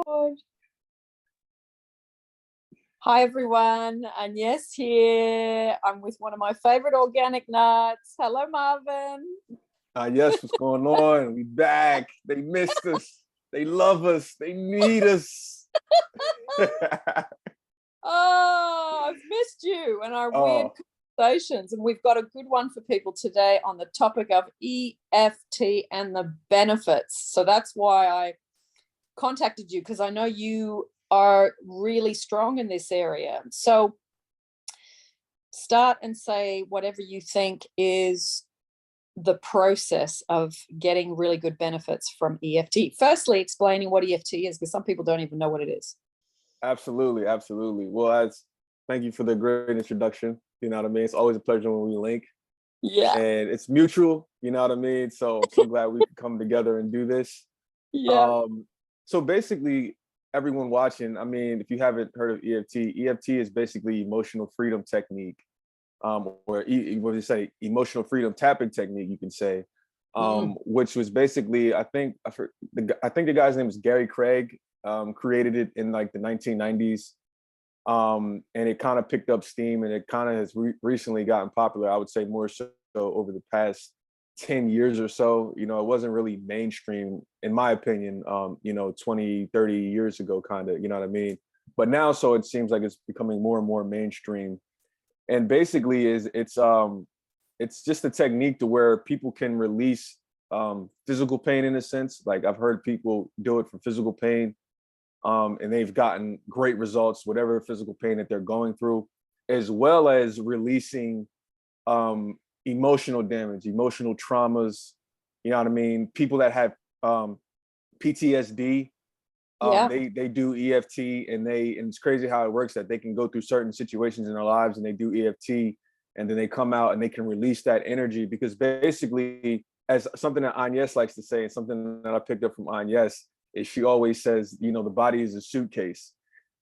record. Hi everyone, Agnes here. I'm with one of my favorite organic nuts. Hello, Marvin. Yes, what's going on? We back. They missed us. They love us. They need us. Oh, I've missed you and our weird conversations. And we've got a good one for people today on the topic of EFT and the benefits. So that's why I contacted you, because I know you are really strong in this area. So start and say whatever you think is the process of getting really good benefits from EFT. Firstly, explaining what EFT is, because some people don't even know what it is. Absolutely. Well, thank you for the great introduction. You know what I mean? It's always a pleasure when we link. Yeah. And it's mutual, you know what I mean? So I'm so glad we could come together and do this. Yeah. So basically, everyone watching, I mean, if you haven't heard of EFT is basically emotional freedom technique, or what do you say, emotional freedom tapping technique, you can say, which was basically, I think the guy's name is Gary Craig, created it in like the 1990s. And it kind of picked up steam, and it kind of has recently gotten popular. I would say more so over the past 10 years or so. You know, it wasn't really mainstream, in my opinion, 20, 30 years ago, kind of, you know what I mean? But now, so it seems like it's becoming more and more mainstream. And basically it's just a technique to where people can release physical pain, in a sense. Like, I've heard people do it for physical pain, and they've gotten great results, whatever physical pain that they're going through, as well as releasing emotional damage, emotional traumas. You know what I mean? People that have PTSD, they do EFT, and it's crazy how it works, that they can go through certain situations in their lives and they do EFT, and then they come out and they can release that energy. Because basically, as something that Agnes likes to say, and something that I picked up from Agnes, is she always says, the body is a suitcase.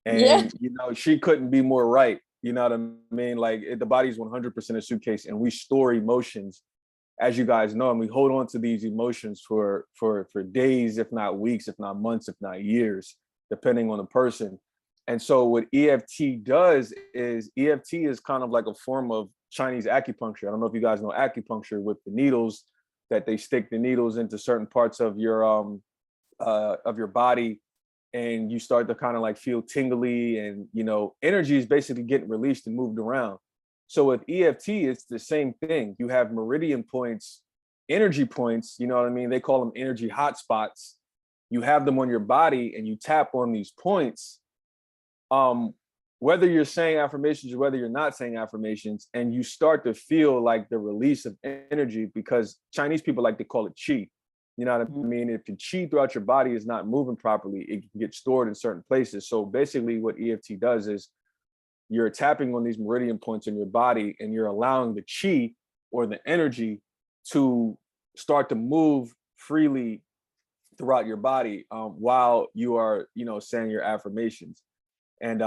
And, she couldn't be more right. You know what I mean? Like, the body is 100% a suitcase, and we store emotions, as you guys know, and we hold on to these emotions for days, if not weeks, if not months, if not years, depending on the person. And so what EFT does is, EFT is kind of like a form of Chinese acupuncture. I don't know if you guys know acupuncture, with the needles, that they stick the needles into certain parts of your body, and you start to kind of like feel tingly, and energy is basically getting released and moved around. So with EFT, it's the same thing. You have meridian points, energy points, you know what I mean? They call them energy hotspots. You have them on your body, and you tap on these points, whether you're saying affirmations or whether you're not saying affirmations, and you start to feel like the release of energy, because Chinese people like to call it qi. You know what I mean? If the qi throughout your body is not moving properly, it can get stored in certain places. So basically what EFT does is, you're tapping on these meridian points in your body, and you're allowing the qi, or the energy, to start to move freely throughout your body, while you are, saying your affirmations. And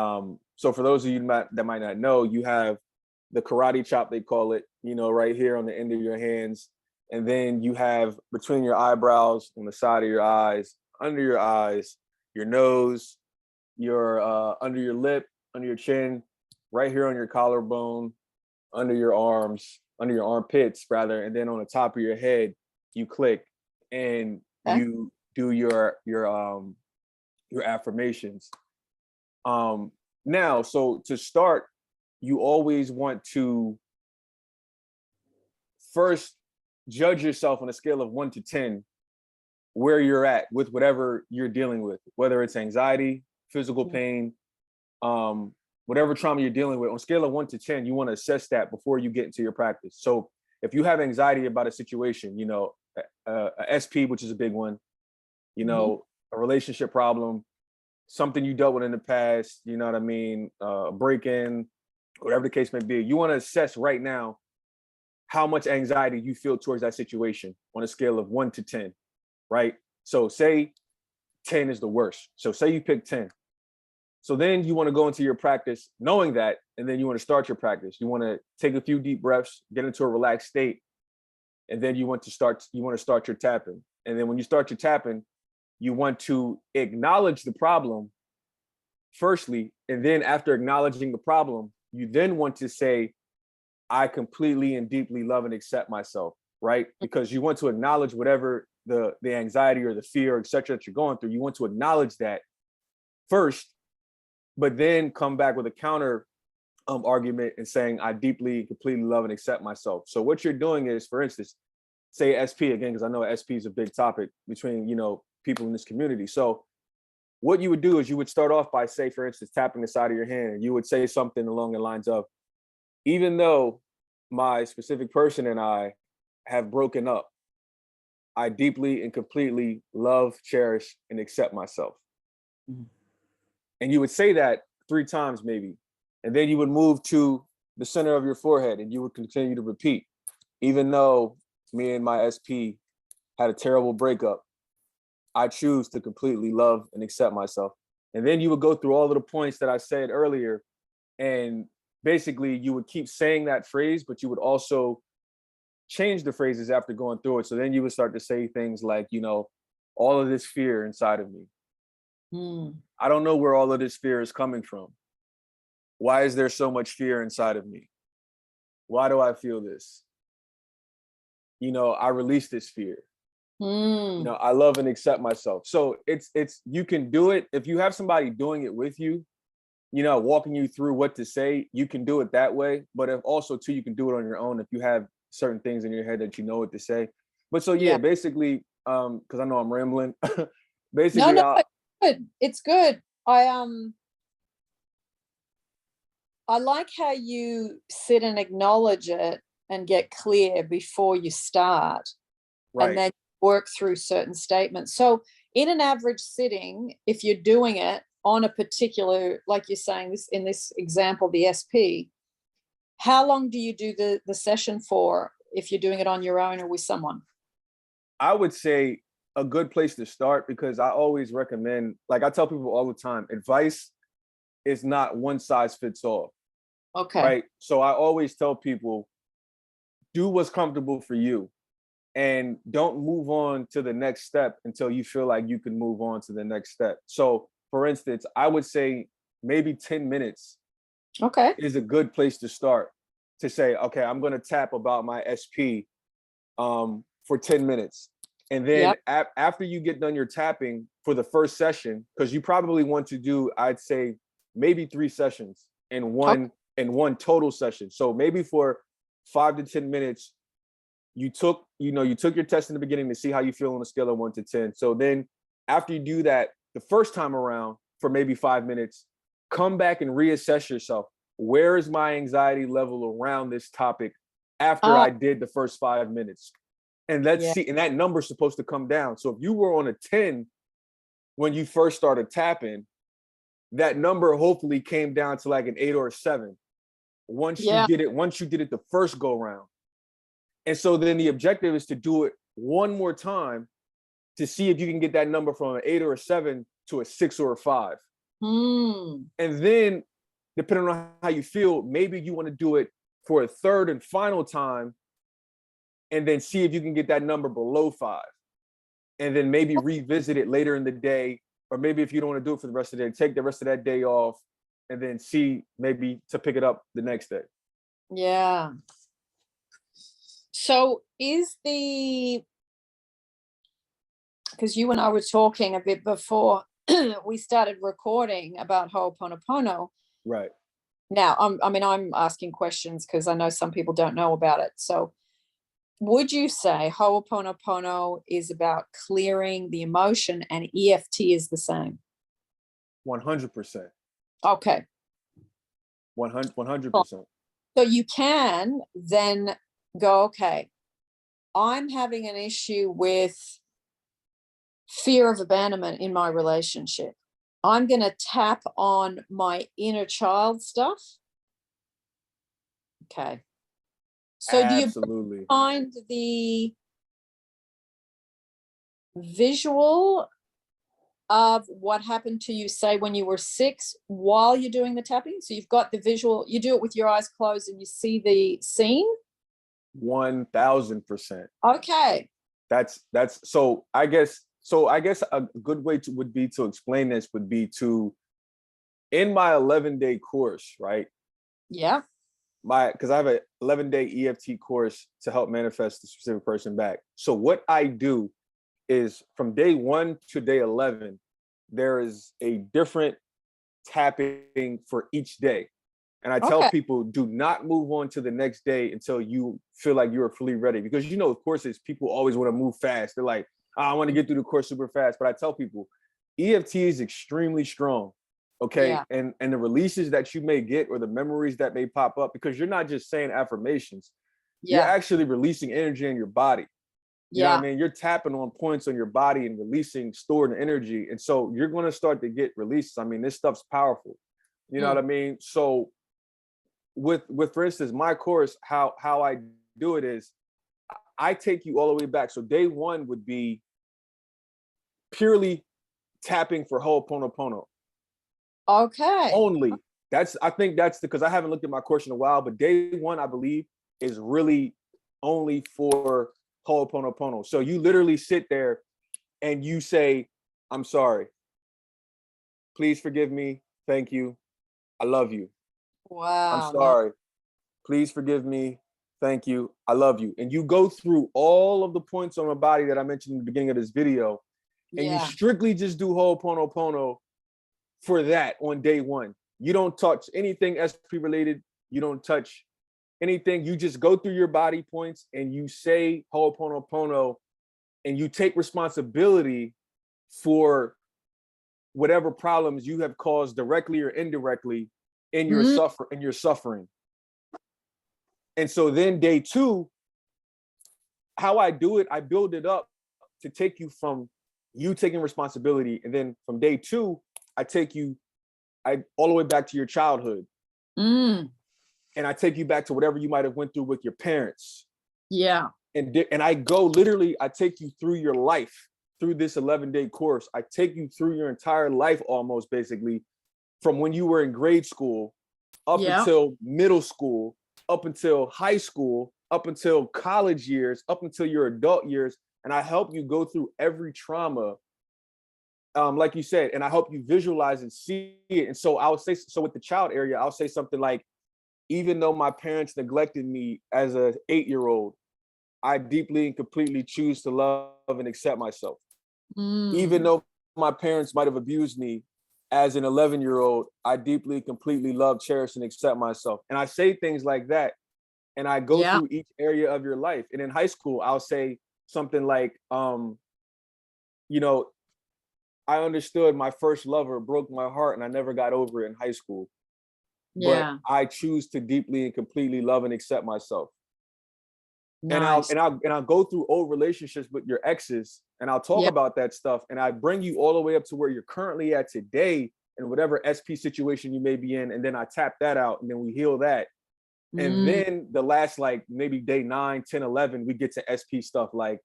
so for those of you that might not know, you have the karate chop, they call it, right here on the end of your hands. And then you have between your eyebrows, on the side of your eyes, under your eyes, your nose, your under your lip, under your chin, right here on your collarbone, under your arms, under your armpits rather, and then on the top of your head, you click, and you do your affirmations. Now, so to start, you always want to first judge yourself on a scale of 1 to 10, where you're at with whatever you're dealing with, whether it's anxiety, physical pain, whatever trauma you're dealing with. On a scale of 1 to 10, you want to assess that before you get into your practice. So if you have anxiety about a situation, a SP, which is a big one, a relationship problem, something you dealt with in the past, you know what I mean, a break-in, whatever the case may be, you want to assess right now how much anxiety you feel towards that situation on a scale of 1 to 10, right? So say 10 is the worst. So say you pick 10. So then you want to go into your practice knowing that, and then you want to start your practice. You want to take a few deep breaths, get into a relaxed state, and then you want to start your tapping. And then when you start your tapping, you want to acknowledge the problem firstly, and then after acknowledging the problem, you then want to say, I completely and deeply love and accept myself, right? Because you want to acknowledge whatever the anxiety or the fear, et cetera, that you're going through. You want to acknowledge that first, but then come back with a counter argument and saying, I deeply, completely love and accept myself. So what you're doing is, for instance, say SP again, because I know SP is a big topic between, people in this community. So what you would do is you would start off by, say, for instance, tapping the side of your hand, and you would say something along the lines of, even though my specific person and I have broken up, I deeply and completely love, cherish, and accept myself. Mm-hmm. And you would say that 3 times maybe. And then you would move to the center of your forehead and you would continue to repeat, even though me and my SP had a terrible breakup, I choose to completely love and accept myself. And then you would go through all of the points that I said earlier. And basically you would keep saying that phrase, but you would also change the phrases after going through it. So then you would start to say things like, all of this fear inside of me. I don't know where all of this fear is coming from. Why is there so much fear inside of me? Why do I feel this? I release this fear. I love and accept myself. So it's you can do it if you have somebody doing it with you, walking you through what to say. You can do it that way, but if also too, you can do it on your own if you have certain things in your head that you know what to say. But so yeah. Basically, because I know I'm rambling. Basically, no, it's good. I like how you sit and acknowledge it and get clear before you start, right. And then work through certain statements. So in an average sitting, if you're doing it on a particular, like you're saying this in this example, the SP, how long do you do the session for if you're doing it on your own or with someone? I would say a good place to start, because I always recommend, like I tell people all the time, advice is not one size fits all. Okay. Right. So I always tell people, do what's comfortable for you and don't move on to the next step until you feel like you can move on to the next step. So for instance, I would say maybe 10 minutes is a good place to start, to say, okay, I'm going to tap about my SP for 10 minutes. And then after you get done your tapping for the first session, because you probably want to do, I'd say maybe 3 sessions in one total session. So maybe for 5 to 10 minutes, you took your test in the beginning to see how you feel on a scale of 1 to 10. So then after you do that the first time around for maybe 5 minutes, come back and reassess yourself. Where is my anxiety level around this topic after I did the first 5 minutes? And let's see, and that number's supposed to come down. So if you were on a 10 when you first started tapping, that number hopefully came down to like an 8 or a 7 once you did it the first go round. And so then the objective is to do it one more time to see if you can get that number from an 8 or a 7 to a 6 or a 5. And then depending on how you feel, maybe you want to do it for a third and final time and then see if you can get that number below 5. And then maybe revisit it later in the day, or maybe if you don't want to do it for the rest of the day, take the rest of that day off and then see maybe to pick it up the next day. Yeah. So because you and I were talking a bit before we started recording about Ho'oponopono. Right. Now, I'm asking questions because I know some people don't know about it. So would you say Ho'oponopono is about clearing the emotion and EFT is the same? 100%. Okay. 100%. So you can then go, okay, I'm having an issue with fear of abandonment in my relationship. I'm going to tap on my inner child stuff. Okay. So Absolutely. Do you find the visual of what happened to you, say, when you were 6 while you're doing the tapping? So you've got the visual, you do it with your eyes closed and you see the scene? 1000%. Okay. That's so I guess So I guess a good way would be to explain this would be to, in my 11-day course, right? Yeah. Because I have an 11-day EFT course to help manifest the specific person back. So what I do is from day 1 to day 11, there is a different tapping for each day. And I tell people, do not move on to the next day until you feel like you're fully ready. Because, you know, of course, people always want to move fast. They're like, oh, I want to get through the course super fast. But I tell people, EFT is extremely strong. Okay. Yeah. And the releases that you may get or the memories that may pop up, because you're not just saying affirmations, you're actually releasing energy in your body. You know what I mean? You're tapping on points on your body and releasing stored energy. And so you're going to start to get releases. I mean, this stuff's powerful. You know what I mean? So with for instance, my course, how I do it is I take you all the way back. So day 1 would be purely tapping for Ho'oponopono. Okay. Only. I think that's because I haven't looked at my course in a while, but day 1, I believe, is really only for Ho'oponopono. So you literally sit there and you say, I'm sorry. Please forgive me. Thank you. I love you. Wow. I'm sorry. Please forgive me. Thank you. I love you. And you go through all of the points on the body that I mentioned in the beginning of this video, and you strictly just do Ho'oponopono for that on day 1. You don't touch anything SP related. You don't touch anything. You just go through your body points and you say Ho'oponopono, and you take responsibility for whatever problems you have caused directly or indirectly in your suffering. And so then day 2, how I do it, I build it up to take you from you taking responsibility. And then from day 2, I take you all the way back to your childhood. And I take you back to whatever you might have went through with your parents. Yeah. And I go literally, I take you through your life, through this 11-day course. I take you through your entire life almost, basically, from when you were in grade school up until middle school, up until high school, up until college years, up until your adult years. And I help you go through every trauma, like you said, and I help you visualize and see it. And so I'll say, so with the child area, I'll say something like, even though my parents neglected me as an 8-year-old, I deeply and completely choose to love and accept myself. Even though my parents might have abused me as an 11-year-old, I deeply, completely love, cherish, and accept myself. And I say things like that, and I go through each area of your life. And in high school, I'll say something like, you know, I understood my first lover broke my heart and I never got over it in high school. But I choose to deeply and completely love and accept myself. Nice. And I'll go through old relationships with your exes, and I'll talk about that stuff, and I bring you all the way up to where you're currently at today in whatever SP situation you may be in, and then I tap that out, and then we heal that. And then the last, like, maybe day 9, 10, 11, we get to SP stuff. Like,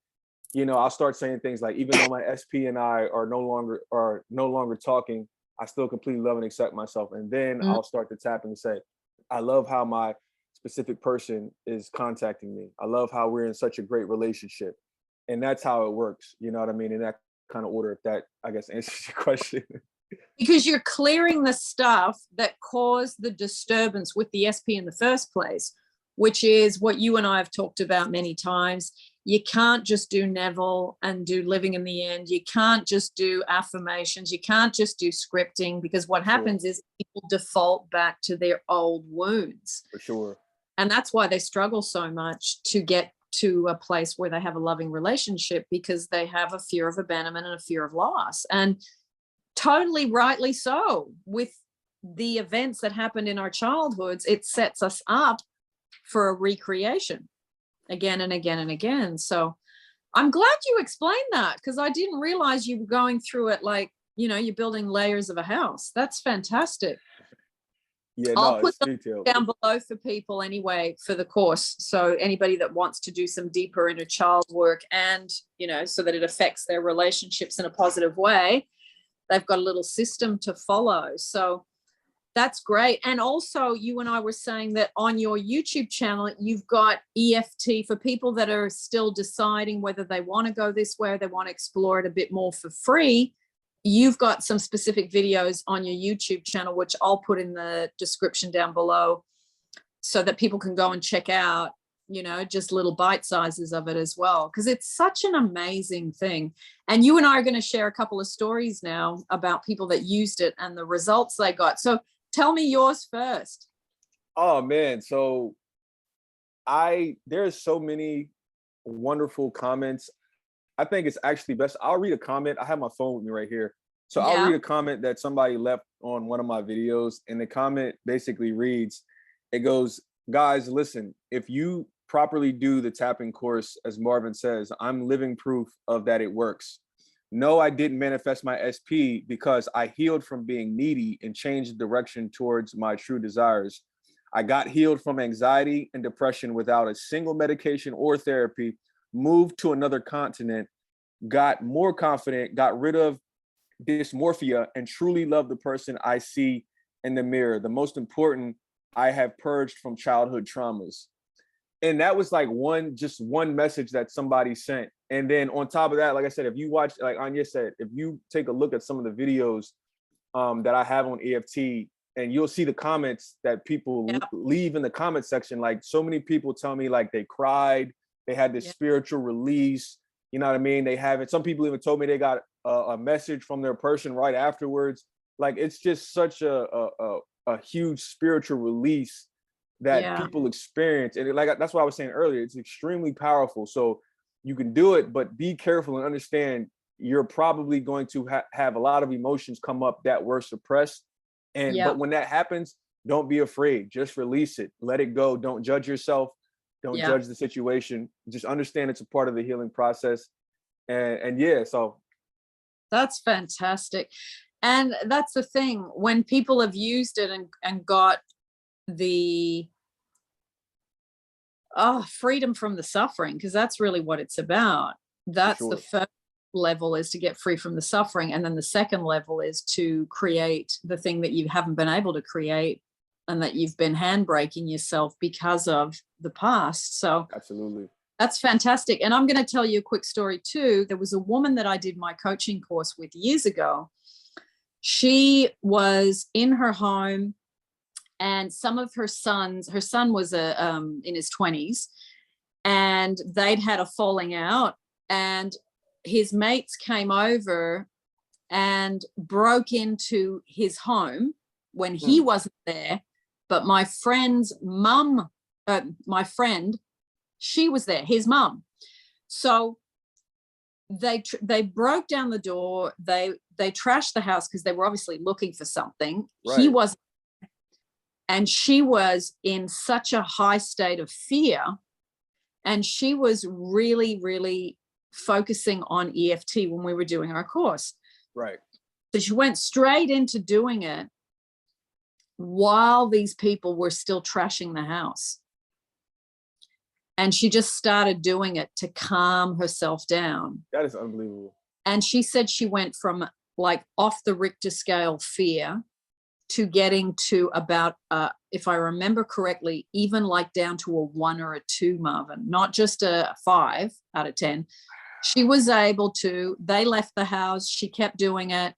you know, I'll start saying things like, even though my SP and I are no longer talking, I still completely love and accept myself. And then I'll start to tap and say, I love how my specific person is contacting me. I love how we're in such a great relationship. And that's how it works. You know what I mean? In that kind of order, if that, I guess, answers your question. Because you're clearing the stuff that caused the disturbance with the SP in the first place, which is what you and I have talked about many times. You can't just do Neville and do living in the end. You can't just do affirmations. You can't just do scripting, because what happens is people default back to their old wounds. For sure. And that's why they struggle so much to get to a place where they have a loving relationship, because they have a fear of abandonment and a fear of loss. And totally rightly so. With the events that happened in our childhoods, it sets us up for a recreation again and again and again. So I'm glad you explained that, because I didn't realize you were going through it like, you know, you're building layers of a house. That's fantastic. Yeah, I'll put them down below for people anyway for the course. So anybody that wants to do some deeper inner child work, and, you know, so that it affects their relationships in a positive way, they've got a little system to follow. So That's great. And also, you and I were saying that on your YouTube channel, you've got EFT for people that are still deciding whether they want to go this way or they want to explore it a bit more for free. You've got some specific videos on your YouTube channel, which I'll put in the description down below so that people can go and check out, you know, just little bite sizes of it as well, because it's such an amazing thing. And you and I are going to share a couple of stories now about people that used it and the results they got. So tell me yours first. Oh man, so there's so many wonderful comments. I think it's actually best. I'll read a comment. I have my phone with me right here. So I'll read a comment that somebody left on one of my videos. And the comment basically reads, it goes, guys, listen, if you properly do the tapping course, as Marvin says, I'm living proof of that it works. No, I didn't manifest my SP because I healed from being needy and changed direction towards my true desires. I got healed from anxiety and depression without a single medication or therapy, moved to another continent, got more confident, got rid of dysmorphia, and truly love the person I see in the mirror. The most important, I have purged from childhood traumas. And that was like just one message that somebody sent. And then on top of that, like I said, if you watch, like Anya said, if you take a look at some of the videos that I have on EFT, and you'll see the comments that people leave in the comment section. Like so many people tell me like they cried, they had this spiritual release, you know what I mean? They have it. Some people even told me they got a message from their person right afterwards. Like it's just such a huge spiritual release that people experience. And that's what I was saying earlier. It's extremely powerful. So you can do it, but be careful and understand you're probably going to have a lot of emotions come up that were suppressed. And but when that happens, don't be afraid. Just release it. Let it go. Don't judge yourself. Don't judge the situation. Just understand it's a part of the healing process. And so that's fantastic. And that's the thing, when people have used it and got the freedom from the suffering, because that's really what it's about. That's the first level, is to get free from the suffering, and then the second level is to create the thing that you haven't been able to create and that you've been handbraking yourself because of the past. So absolutely, that's fantastic. And I'm going to tell you a quick story too. There was a woman that I did my coaching course with years ago. She was in her home, and some of her son was in his 20s, and they'd had a falling out, and his mates came over and broke into his home when he wasn't there. But my friend's mum, she was there, his mum. So they broke down the door. They trashed the house because they were obviously looking for something. Right. He wasn't. And she was in such a high state of fear. And she was really, really focusing on EFT when we were doing our course. Right. So she went straight into doing it while these people were still trashing the house. And she just started doing it to calm herself down. That is unbelievable. And she said she went from like off the Richter scale fear to getting to about, if I remember correctly, even like down to a 1 or a 2, Marvin, not just a 5 out of 10. She was able to, they left the house, she kept doing it,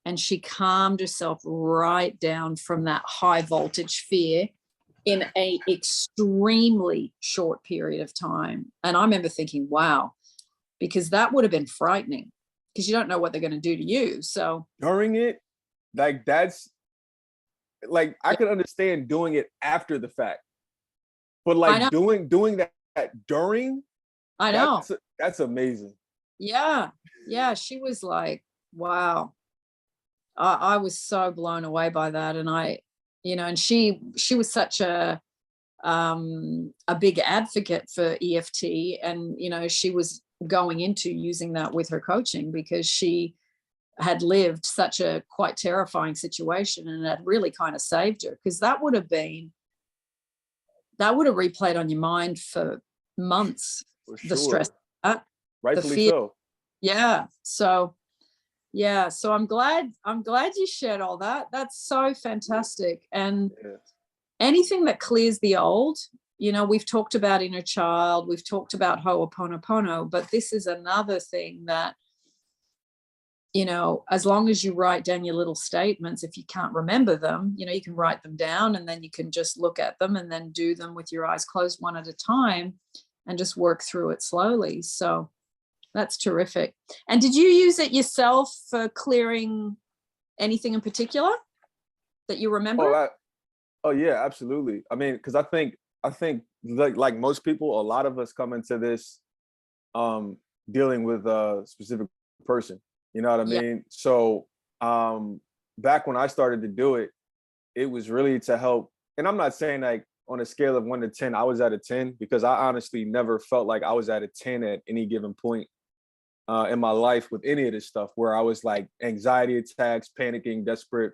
and she calmed herself right down from that high voltage fear in a extremely short period of time. And I remember thinking, wow, because that would have been frightening, because you don't know what they're going to do to you. So during it, like that's like, I could understand doing it after the fact, but like doing that during, I know that's amazing. Yeah. She was like, wow. I was so blown away by that. And and she was such a big advocate for EFT, and she was going into using that with her coaching because she had lived such a quite terrifying situation, and it really kind of saved her, because that would have replayed on your mind for months. For sure. The stress, rightfully so. Yeah. So Yeah. So I'm glad you shared all that. That's so fantastic. And anything that clears the old, we've talked about inner child, we've talked about Ho'oponopono, but this is another thing that, as long as you write down your little statements, if you can't remember them, you can write them down, and then you can just look at them and then do them with your eyes closed one at a time and just work through it slowly. So that's terrific. And did you use it yourself for clearing anything in particular that you remember? Oh yeah, absolutely. I mean, because I think like most people, a lot of us come into this dealing with a specific person. You know what I mean? So back when I started to do it, it was really to help. And I'm not saying like on a scale of 1 to 10, I was at a 10, because I honestly never felt like I was at a 10 at any given point in my life with any of this stuff, where I was like anxiety attacks, panicking, desperate.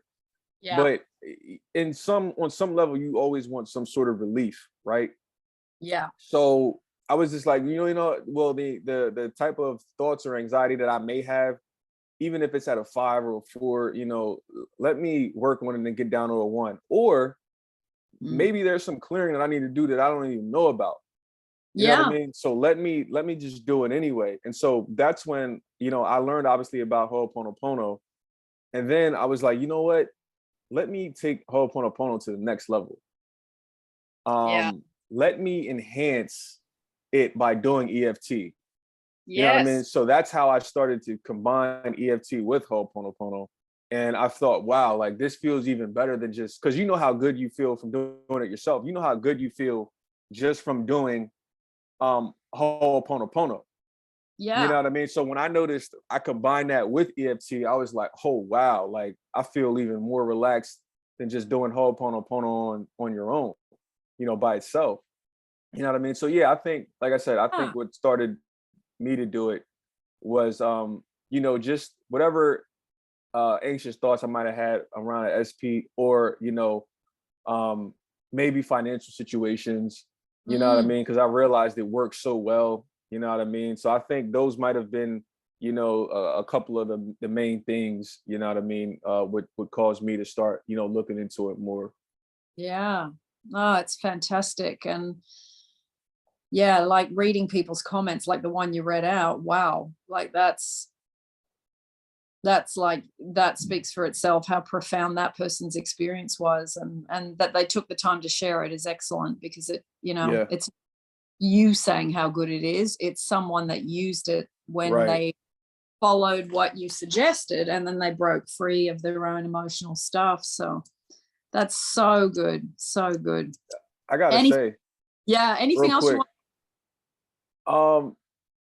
Yeah. But on some level, you always want some sort of relief, right? Yeah. So I was just like, well, the type of thoughts or anxiety that I may have, even if it's at a 5 or a 4, let me work on it and get down to a 1. Or maybe there's some clearing that I need to do that I don't even know about. You know what I mean? So let me just do it anyway. And so that's when, I learned obviously about Ho'oponopono. And then I was like, you know what? Let me take Ho'oponopono to the next level. Let me enhance it by doing EFT. You know what I mean? So that's how I started to combine EFT with Ho'oponopono. And I thought, wow, like this feels even better than just, because you know how good you feel from doing it yourself. You know how good you feel just from doing Ho'oponopono. Yeah. You know what I mean? So when I noticed I combined that with EFT, I was like, oh wow, like I feel even more relaxed than just doing Ho'oponopono on your own, by itself. You know what I mean? So yeah, I think, like I said, I think what started me to do it was just whatever anxious thoughts I might have had around an SP, or maybe financial situations, you know what I mean? Because I realized it works so well, you know what I mean? So I think those might have been, a couple of the main things, you know what I mean, would cause me to start, looking into it more. Yeah. Oh, it's fantastic. And yeah, like reading people's comments, like the one you read out. Wow. Like that speaks for itself, how profound that person's experience was, and that they took the time to share it is excellent, because it, it's you saying how good it is. It's someone that used it when they followed what you suggested, and then they broke free of their own emotional stuff. So that's so good. So good. I gotta say. Yeah. Anything else you want?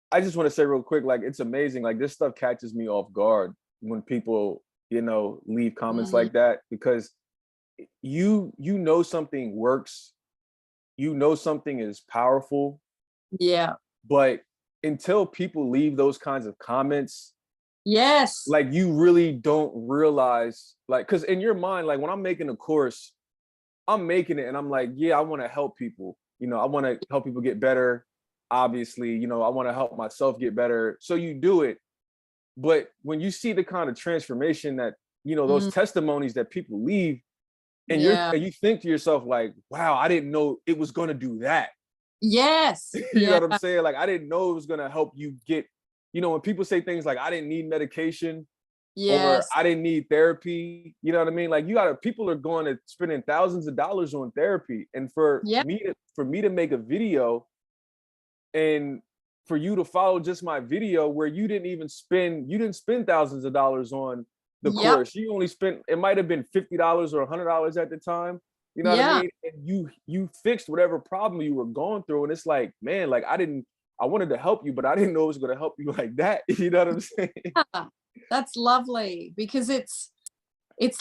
I just want to say real quick, like it's amazing. Like this stuff catches me off guard when people, leave comments like that, because you know something works, something is powerful. Yeah. But until people leave those kinds of comments, yes, like you really don't realize, like, because in your mind, like when I'm making a course, I'm making it and I'm like, yeah, I want to help people. I want to help people get better. Obviously, I want to help myself get better. So you do it. But when you see the kind of transformation that, those testimonies that people leave, and you think to yourself, like, wow, I didn't know it was going to do that. Yes. You know what I'm saying? Like, I didn't know it was going to help you get, when people say things like, I didn't need medication, or I didn't need therapy, you know what I mean? Like people are going to spending thousands of dollars on therapy. And for me to make a video, and for you to follow just my video where you didn't spend thousands of dollars on the course. You only spent, it might have been $50 or $100 at the time. You know what I mean? And you fixed whatever problem you were going through. And it's like, man, like I wanted to help you, but I didn't know it was going to help you like that. You know what I'm saying? Yeah, that's lovely, because it's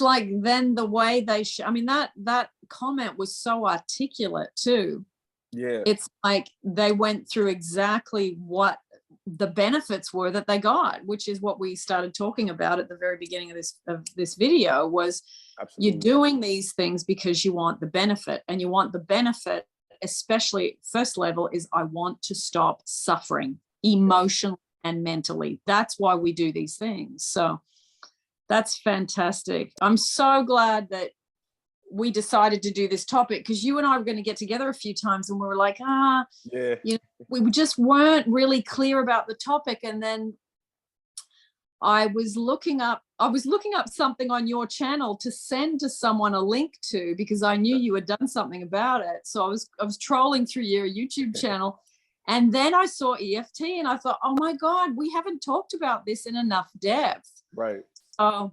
like then the way they I mean, that comment was so articulate too. Yeah. It's like they went through exactly what the benefits were that they got, which is what we started talking about at the very beginning of this video, was Absolutely. You're doing these things because you want the benefit, and you want the benefit, especially first level, is I want to stop suffering emotionally and mentally. That's why we do these things. So That's fantastic. I'm so glad that we decided to do this topic, because you and I were going to get together a few times and we were like, yeah, you know, we just weren't really clear about the topic. And then I was looking up something on your channel to send to someone a link to, because I knew you had done something about it. So I was trolling through your YouTube channel, and then I saw EFT and I thought, oh my God, we haven't talked about this in enough depth. right. So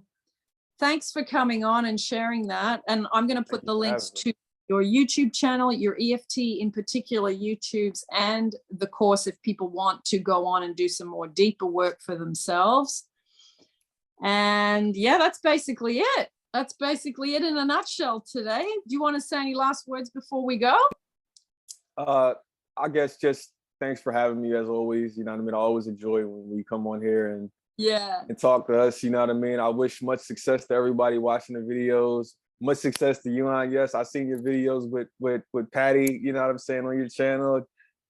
thanks for coming on and sharing that. And I'm going to put the links to your YouTube channel, your EFT in particular YouTubes, and the course if people want to go on and do some more deeper work for themselves. And yeah, that's basically it. That's basically it in a nutshell today. Do you want to say any last words before we go? I guess just thanks for having me as always. You know what I mean? I always enjoy when we come on here and talk to us. You know what I mean? I wish much success to everybody watching the videos. Much success to you, and yes, I've seen your videos with Patty. You know what I'm saying, on your channel,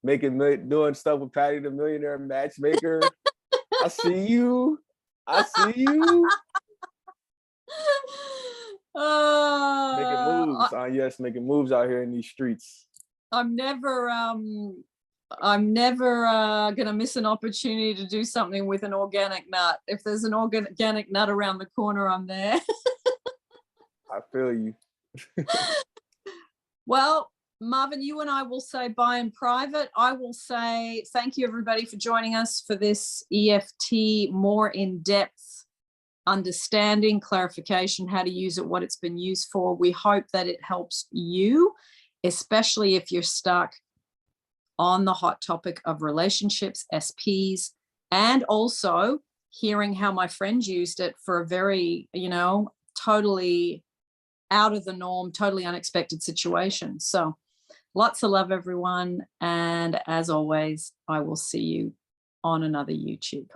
doing stuff with Patty, the millionaire matchmaker. I see you. Making moves. Yes, making moves out here in these streets. I'm never gonna miss an opportunity to do something with an organic nut. If there's an organic nut around the corner, I'm there. I feel you. Well, Marvin, you and I will say bye in private. I will say thank you, everybody, for joining us for this EFT more in-depth understanding, clarification, how to use it, what it's been used for. We hope that it helps you, especially if you're stuck on the hot topic of relationships, SPs, and also hearing how my friend used it for a very, totally out of the norm, totally unexpected situation. So lots of love, everyone. And as always, I will see you on another YouTube.